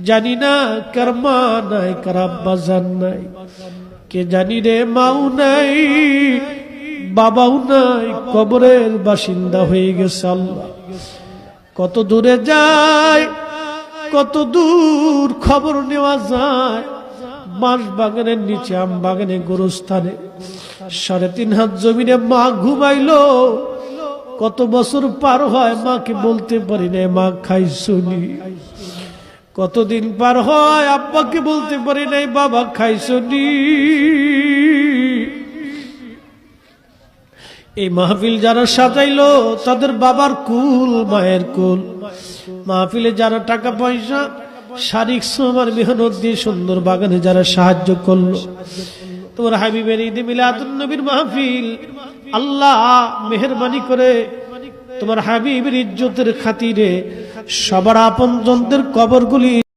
জানি না কার মা নাই, কার আব্বা জান নাই, কে জানি রে মাও নাই, বাবাও নাই, কবরের বাসিন্দা হয়ে গেছে। আল্লাহ কত দূরে যায়, কত দূর খবর নেওয়া যায়। বাঁশ বাগানের নিচে, আম বাগানে, গোরস্থানে 3.5 হাত জমিনে মা ঘুমাইলো। কত বছর পার হয়, মাকে বলতে পারি না মা খাইছনি। কতদিন পার হয়, আব্বাকে বলতে পারি নাই বাবা খাইছনি। এই মাহফিল যারা সাজাইলো তাদের বাবার কুল, মায়ের কুল। মাহফিলে যারা টাকা পয়সা, শারীরিক শ্রম আর মেহনত দিয়ে সুন্দর বাগানে যারা সাহায্য করলো, তোমার হাবিবের ঈদে মিলাদুন নবীর মাহফিল, আল্লাহ মেহেরবানি করে তোমার হাবিবের ইজ্জতের খাতিরে সবার আপনজনদের কবরগুলি